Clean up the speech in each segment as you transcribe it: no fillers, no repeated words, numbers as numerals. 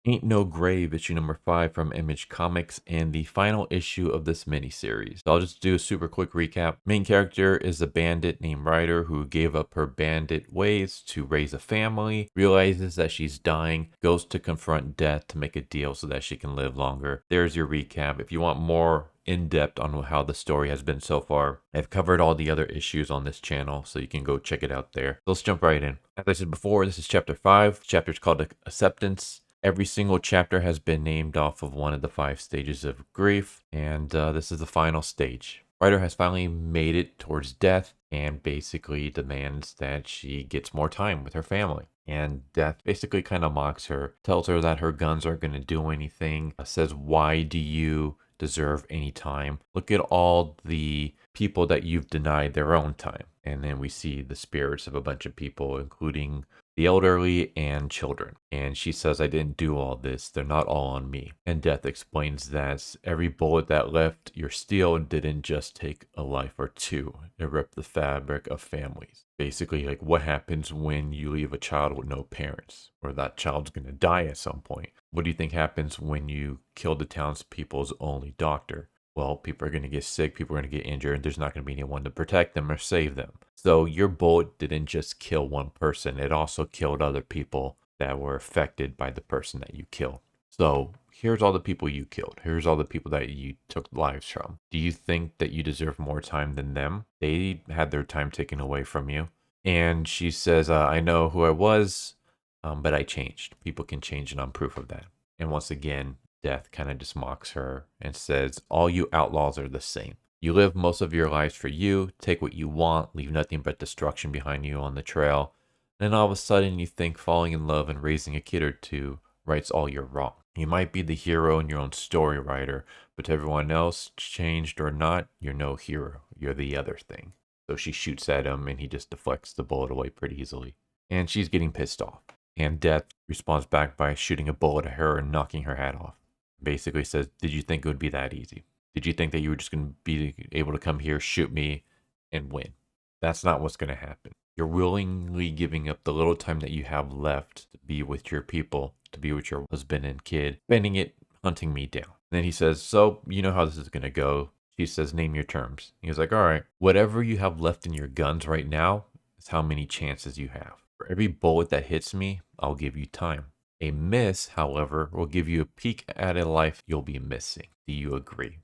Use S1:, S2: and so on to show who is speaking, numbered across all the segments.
S1: Ain't No Grave, issue number 5 from Image Comics, and the final issue of this miniseries. So I'll just do a super quick recap. Main character is a bandit named Ryder who gave up her bandit ways to raise a family, realizes that she's dying, goes to confront death to make a deal so that she can live longer. There's your recap. If you want more in-depth on how the story has been so far, I've covered all the other issues on this channel, so you can go check it out there. So let's jump right in. As I said before, this is chapter 5. The chapter is called Acceptance. Every single chapter has been named off of one of the 5 stages of grief, and this is the final stage. Ryder has finally made it towards death and basically demands that she gets more time with her family. And Death basically kind of mocks her, tells her that her guns aren't going to do anything, says, "Why do you deserve any time? Look at all the people that you've denied their own time." And then we see the spirits of a bunch of people, including the elderly and children. And she says, "I didn't do all this. They're not all on me." And Death explains that every bullet that left your steel didn't just take a life or two. It ripped the fabric of families. Basically, like, what happens when you leave a child with no parents, or that child's going to die at some point? What do you think happens when you kill the townspeople's only doctor? Well, people are going to get sick, people are going to get injured, and there's not going to be anyone to protect them or save them. So your bullet didn't just kill one person, it also killed other people that were affected by the person that you killed. So here's all the people you killed. Here's all the people that you took lives from. Do you think that you deserve more time than them? They had their time taken away from you. And she says, "I know who I was, but I changed. People can change, and I'm proof of that." And once again, Death kind of just mocks her and says, "All you outlaws are the same. You live most of your lives for you, take what you want, leave nothing but destruction behind you on the trail. And then all of a sudden you think falling in love and raising a kid or two rights all your wrong. You might be the hero in your own story, Ryder, but to everyone else, changed or not, you're no hero. You're the other thing." So she shoots at him and he just deflects the bullet away pretty easily. And she's getting pissed off. And Death responds back by shooting a bullet at her and knocking her hat off. Basically says, "Did you think it would be that easy? Did you think that you were just going to be able to come here, shoot me, and win? That's not what's going to happen. You're willingly giving up the little time that you have left to be with your people, to be with your husband and kid, spending it hunting me down." And then he says, "So, you know how this is going to go." She says, "Name your terms." He was like, "All right, whatever you have left in your guns right now is how many chances you have. For every bullet that hits me, I'll give you time. A miss, however, will give you a peek at a life you'll be missing. Do you agree?"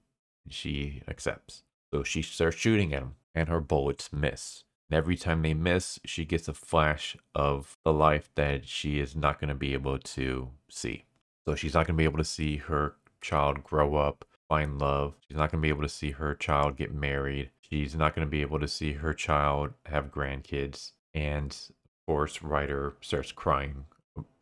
S1: She accepts. So she starts shooting at him, and her bullets miss. And every time they miss, she gets a flash of the life that she is not going to be able to see. So she's not going to be able to see her child grow up, find love. She's not going to be able to see her child get married. She's not going to be able to see her child have grandkids. And of course, Ryder starts crying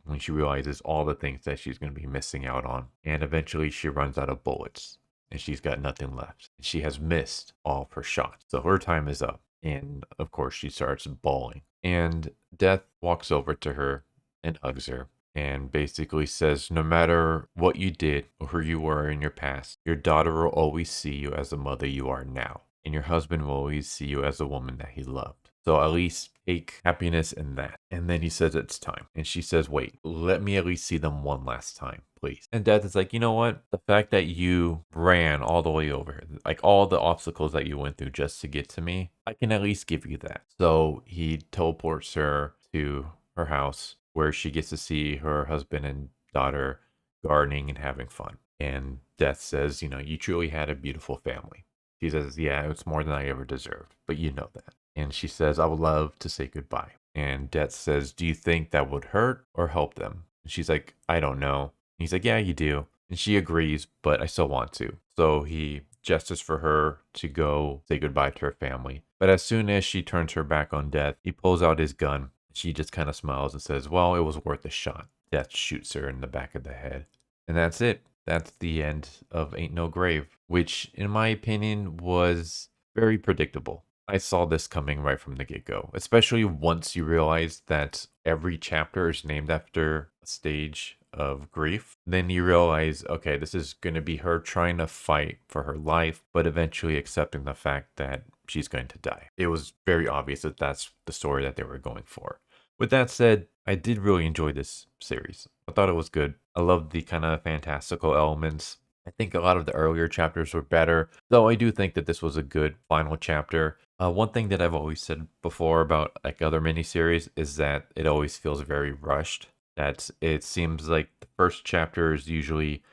S1: when she realizes all the things that she's going to be missing out on. And eventually she runs out of bullets and she's got nothing left. She has missed all of her shots. So her time is up. And of course she starts bawling. And Death walks over to her and hugs her and basically says, "No matter what you did or who you were in your past, your daughter will always see you as the mother you are now. And your husband will always see you as the woman that he loved. So at least take happiness in that." And then he says it's time. And she says, "Wait, let me at least see them one last time, please." And Death is like, "You know what? The fact that you ran all the way over here, like all the obstacles that you went through just to get to me, I can at least give you that." So he teleports her to her house where she gets to see her husband and daughter gardening and having fun. And Death says, "You truly had a beautiful family." She says, "Yeah, it's more than I ever deserved, but you know that." And she says, "I would love to say goodbye." And Death says, "Do you think that would hurt or help them?" And she's like, "I don't know." And he's like, "Yeah, you do." And she agrees, "But I still want to." So he gestures for her to go say goodbye to her family. But as soon as she turns her back on Death, he pulls out his gun. She just kind of smiles and says, "Well, it was worth a shot." Death shoots her in the back of the head. And that's it. That's the end of Ain't No Grave, which in my opinion was very predictable. I saw this coming right from the get-go, especially once you realize that every chapter is named after a stage of grief. Then you realize, okay, this is going to be her trying to fight for her life, but eventually accepting the fact that she's going to die. It was very obvious that that's the story that they were going for. With that said, I did really enjoy this series. I thought it was good. I love the kind of fantastical elements. I think a lot of the earlier chapters were better, though I do think that this was a good final chapter. One thing that I've always said before about like other miniseries is that it always feels very rushed. That it seems like the first chapter is usually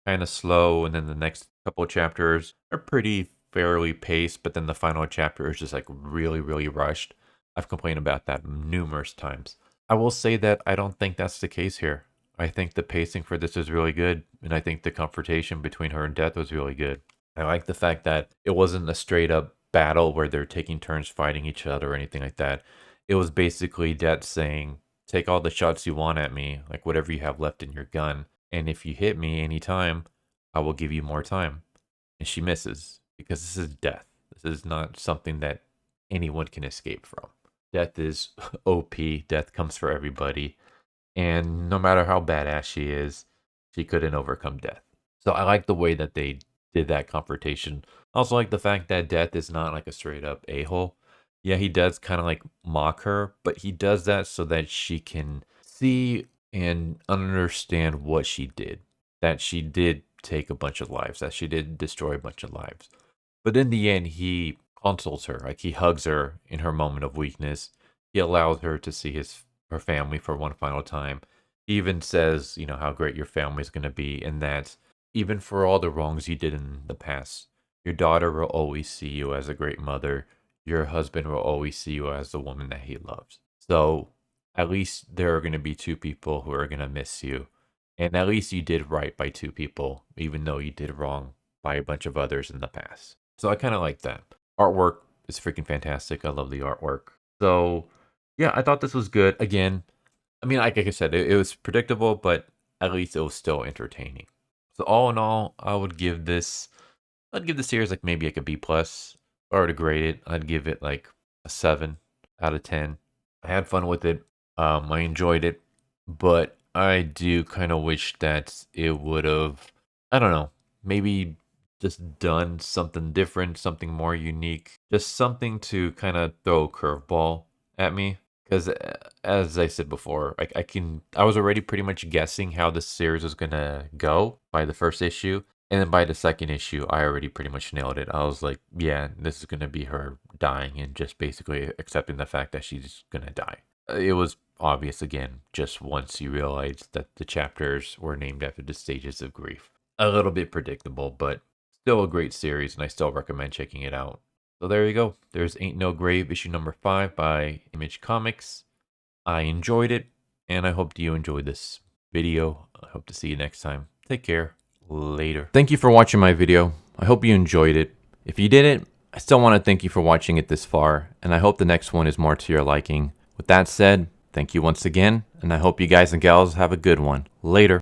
S1: kind of slow, and then the next couple of chapters are pretty fairly paced, but then the final chapter is just like really, really rushed. I've complained about that numerous times. I will say that I don't think that's the case here. I think the pacing for this is really good, and I think the confrontation between her and Death was really good. I like the fact that it wasn't a straight up battle where they're taking turns fighting each other or anything like that. It was basically Death saying, take all the shots you want at me, like whatever you have left in your gun. And if you hit me anytime, I will give you more time. And she misses because this is Death. This is not something that anyone can escape from. Death is OP. Death comes for everybody. And no matter how badass she is, she couldn't overcome Death. So I like the way that they did that confrontation. I also like the fact that Death is not like a straight up a-hole. Yeah, he does kind of like mock her, but he does that so that she can see and understand what she did. That she did take a bunch of lives, that she did destroy a bunch of lives. But in the end, he consoles her, like he hugs her in her moment of weakness. He allows her to see her family for one final time. He even says, you know, how great your family is going to be, and that even for all the wrongs you did in the past, your daughter will always see you as a great mother. Your husband will always see you as the woman that he loves. So at least there are going to be two people who are going to miss you. And at least you did right by two people, even though you did wrong by a bunch of others in the past. So I kind of like that. Artwork is freaking fantastic. I love the artwork. So yeah, I thought this was good. Again, I mean, like I said, it was predictable, but at least it was still entertaining. So all in all, I'd give the series like maybe like a B plus. If I were to grade it, I'd give it like a 7 out of 10. I had fun with it. I enjoyed it, but I do kind of wish that it would have, I don't know, maybe just done something different, something more unique, just something to kind of throw a curveball at me. Because as I said before, I was already pretty much guessing how the series was gonna go by the first issue, and then by the second issue, I already pretty much nailed it. I was like, yeah, this is gonna be her dying and just basically accepting the fact that she's gonna die. It was obvious again, just once you realized that the chapters were named after the stages of grief. A little bit predictable, but still a great series, and I still recommend checking it out. So there you go. There's Ain't No Grave, issue number 5 by Image Comics. I enjoyed it, and I hope you enjoyed this video. I hope to see you next time. Take care. Later. Thank you for watching my video. I hope you enjoyed it. If you didn't, I still want to thank you for watching it this far, and I hope the next one is more to your liking. With that said, thank you once again, and I hope you guys and gals have a good one. Later.